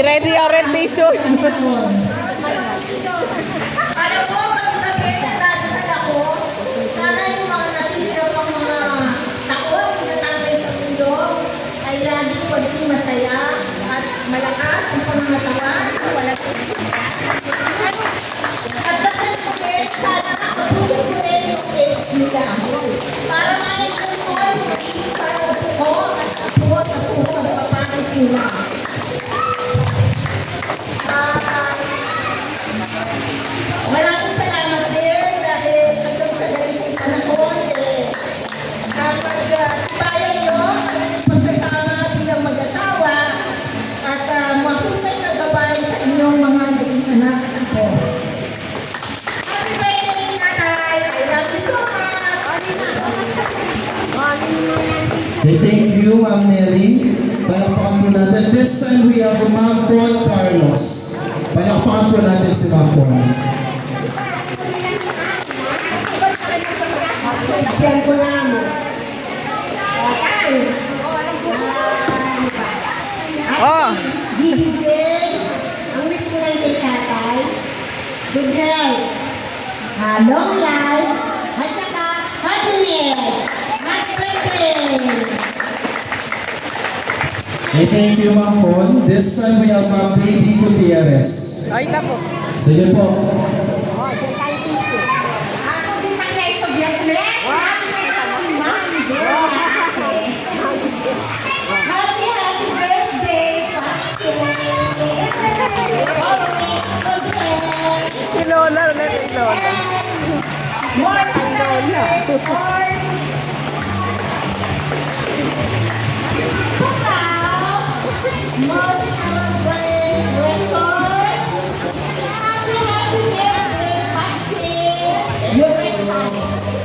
Ready orientation. Alam mo, pag nagdadasal ako, sana yung mga natitira pang mga takot na natin sa mundo ay lagi maging masaya at malakas ang pangangatawan. At dasal ko rin, sana makatulog ko rin yung faith nila. Para ma-enjoy mo rin para upo at upo at papakit sila. Maraming salamat din dahil hanggang sa ganitong panahon kapag tayo nyo ang pagkasama bilang mag-asawa at mahusay na gabay sa inyong mga naging anak at ako. Happy birthday, Nanay! I love you so much! Okay, thank you, Ma'am Nelly. Palakpakan po natin. This time we have Ma'am Paul Carlos. Palakpakan po natin si Ma'am Paul. Share ko na mo. Okay. Oh. Bibigyan ang wish ko lang kay tatay. Good health. Long life. At saka happiness. Happy birthday. Okay, thank you, Ma'am Paul. This time we have Ma'am Baby Gutierrez. Ay, tapo. Sige po. Ako din ang naisobyan ko. Happy birthday, Patsy! Si Lola, ulit si Lola. More Lola.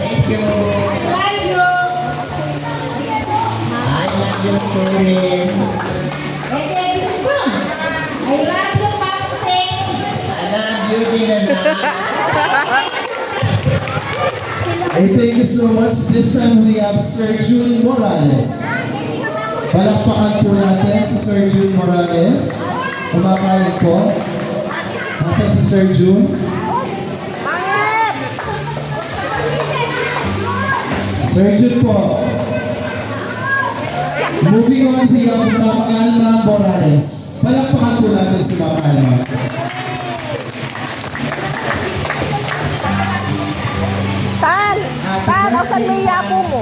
Thank you. I love you, Corinne. I love you, Dinana. Hey, thank you so much. This time we have Sir June Morales. Palakpakan po natin si Sir June Morales. Kumakain po. Nasaan si Sir June? Sir June po. Moving on, we have Ma'am Alma Morales. Palakpakan po natin si Ma'am Alma. Tan! Tan, asan mo yung yapo mo?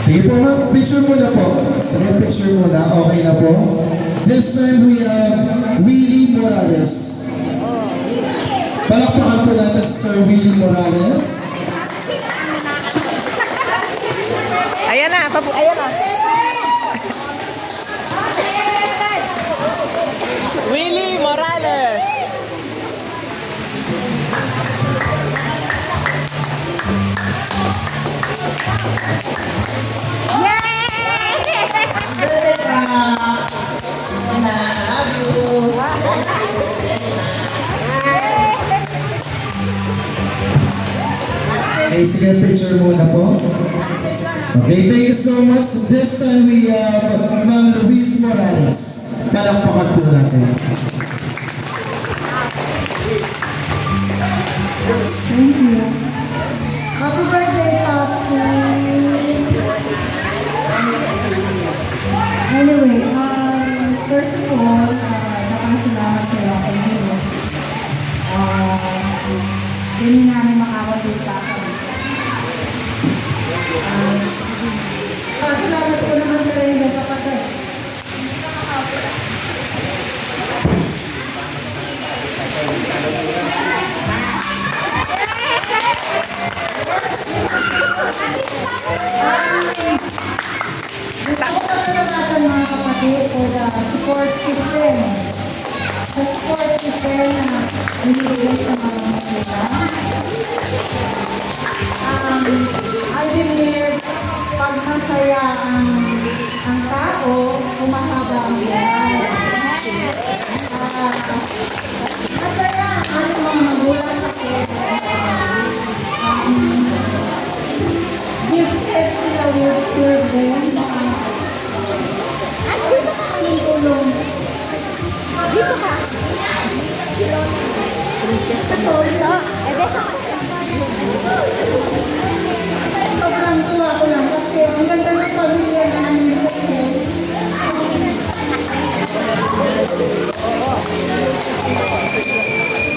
Sige po, ma'am. Picture muna po. Sige, picture muna. Okay na po. This time we have Willie Morales. Palakpakan po natin si Sir Willie Morales. Ayan na, ayan na. Willie Morales. Okay, sige, picture muna po. Okay, thank you so much. This time we have Ma'am Luis Morales. Palakpakan po natin. Thank you. Happy birthday, Patsy! Anyway, first of all, nakasalamat kayo kay Diyos. Hindi namin makakapita kami. Salamat ko naman sa rin kapatid. Salamat mga kapatid for the support system. The support system na binibigay sa mga mga. I believe pag masaya ang tao, humahaba ang buhay. Masaya ang mga magulang sa gifted Sobrang tuwa ko lang kasi ang ganda ng pamilya namin.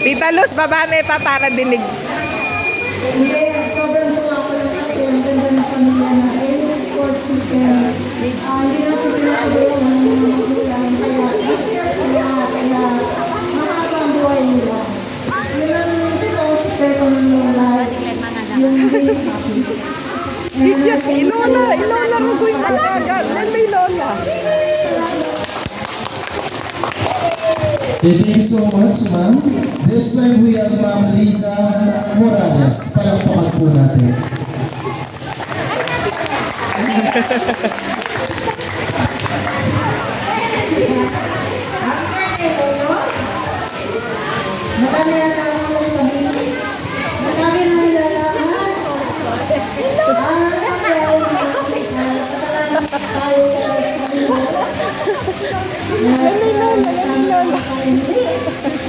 Tita Luz, baba na pa para dinig. Hindi, sobrang tuwa ko lang kasi ang ganda ng pamilya namin. Sports system. Hindi natin sinasabi ang mga magulang. Kaya mahabang buhay nila. Yun ang sekreto ng life. Yung being happy. Ilola mo ko yung alaga. May lola. Thank you so much, ma'am. This time we have Ma'am Liza Morales. Palakpakan po natin. Marami na lang ang pamilya. Marami na nilalaman.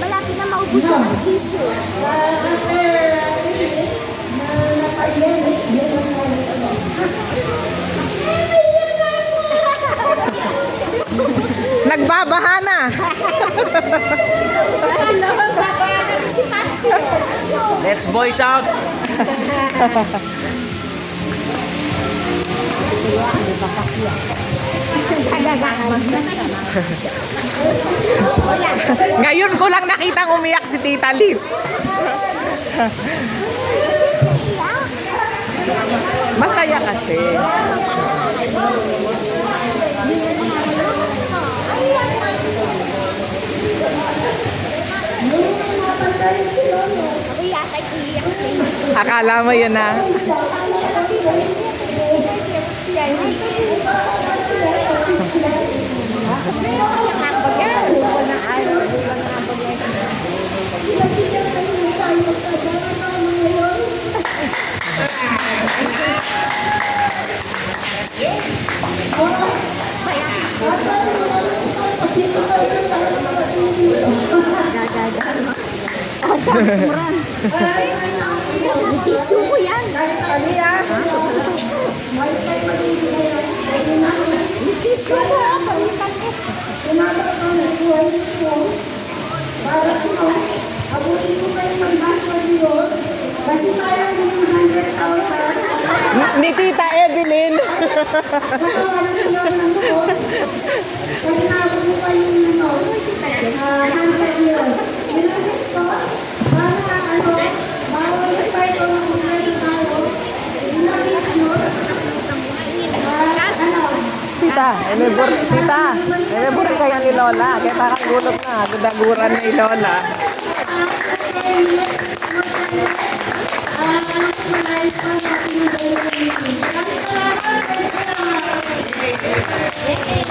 Malapit na maubos ang tissue. Nagbabaha na. Si Maxi. Let's voice out. Ngayon ko lang nakitang umiyak si Tita Liz. Masaya kasi. Ako yata iiyak sa inyo. Akala mo yun na. Tissue ko yan. Tissue ko. Palitan ko. Abutin ko kayo mag-backward yun. Kasi tayo yung 100,000. Ni Tita Evelyn. Kasi naabot mo pa yung handset yun. Nilagay ko, bawal start ko ng kumain tayo. Nilagay ko, Tita, enebor kaya ni Lola. Kaya parang gulot na. Gudaguran ni Lola.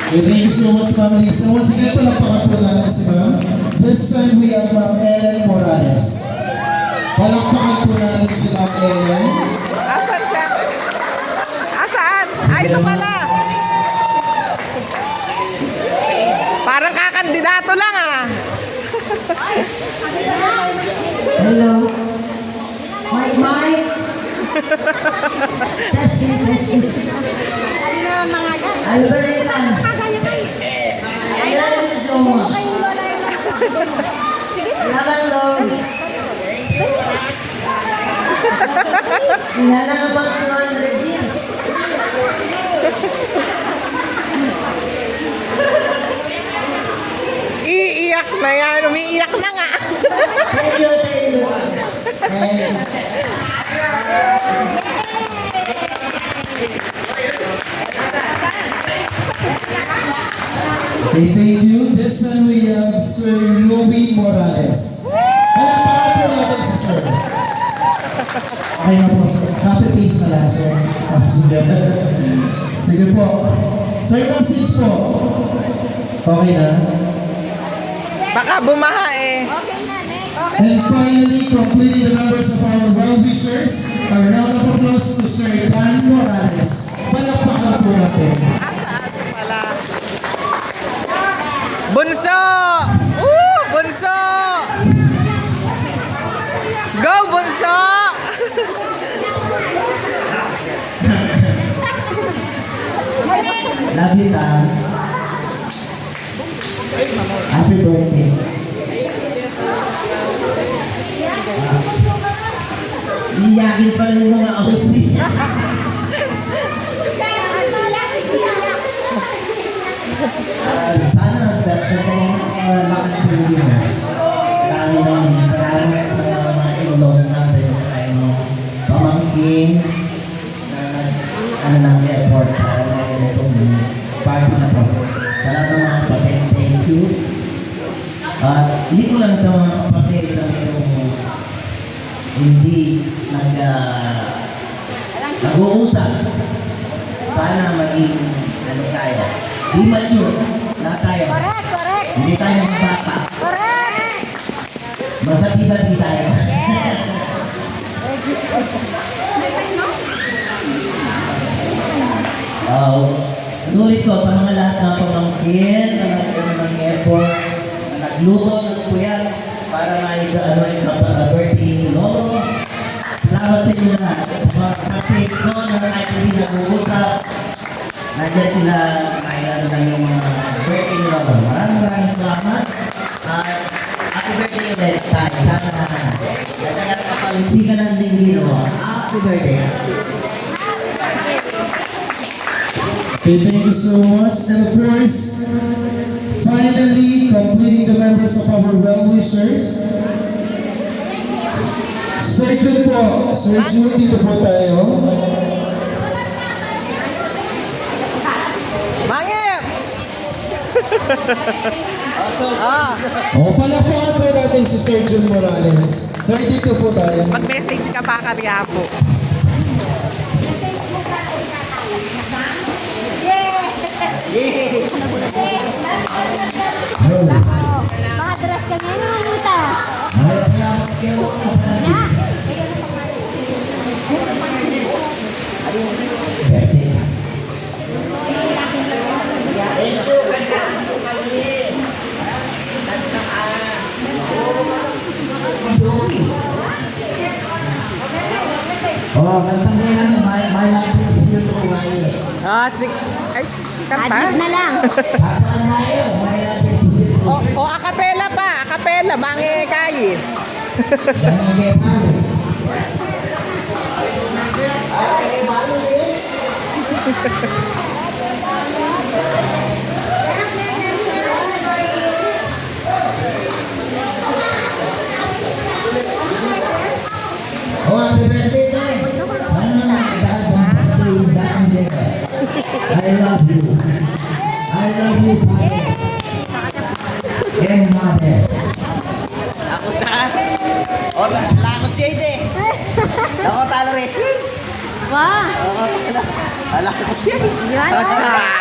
Thank you so much, Ma'am Liza. Once again, palakpakan po natin si Ma'am. This time we have Ma'am Ellen Morales. Palakpakan po natin si Ma'am Ellen. Asan siya? Asaan? Ay, ito pala. Parang kakandidato lang ah. hello. Mike. Testing. Ano mga gan? Alberta. Kagaya kayo. Ayan, Zoma. Kayo lola yun. Laban daw. Nala na ba 200 years? Iiyak na yan. Umiiyak na nga. Thank you. Okay, thank you. This time we have Sir Louie Morales. Palakpakan po natin si Sir. Okay na po, Sir. Copy paste na lang, Sir. Sige po. Sir Francis po. Okay na. Baka bumaha eh. Okay na, next. And finally, completing the members of our well-wishers, a round of applause to Sir Dan Morales. Palakpakan po natin. Wala. Bunso! Bunso! Love you, Tan. Happy birthday. Iyakin pa rin yung mga OC. Sana lakas ng hindi mo. Salamat sa mga inulos natin na tayo mo pamangkin na ng effort para na itong party na to. Salamat mga kapatid, thank you. Hindi ko lang sa mga kapatid na hindi nag-uusap. Sana maging ano tayo. Be mature. Lahat tayo. Correct, correct. Hindi tayo mga bata. Correct. Magbati-bati tayo. Nulit ko sa mga lahat ng pamangkin na nag-effort, na nagluto ng kuyan para maisa birthday ni Lolo. Salamat sa inyo lahat. Sa mga kapatid ko na kahit hindi nag-uusap, nandiyan sila kailan na yung birthday ni Lolo. Maraming salamat. Happy birthday ulit tayo. Sana nagkagat ka pag-sikan ng dinggin mo. Happy birthday. Okay, thank you so much. And of course, finally, completing the members of our well-wishers. Sir Jun po. Sir Jun, dito po tayo. Mangip! O, palapakan po natin si Sir Jun Morales. Sir, dito po tayo. Mag-message ka pa kariya po. Hello. Mga dress kami. Ano ang luta? Na. Oh, kantang na yan. My love is you to Hawaii. Ay, Adib kanta. na lang. Papakan na yun. My love is you to O, akapela pa. Akapela. Bangi kayi. Jangan kepal. Oh, happy birthday, Tay. Sana dahil birthday daan din. I love you. I love you, Father. And Mother. Ako na. O, salamat siya ite. Ako talo rin. Wow. Ako talo. Alak ko siya. Yan. Atsa.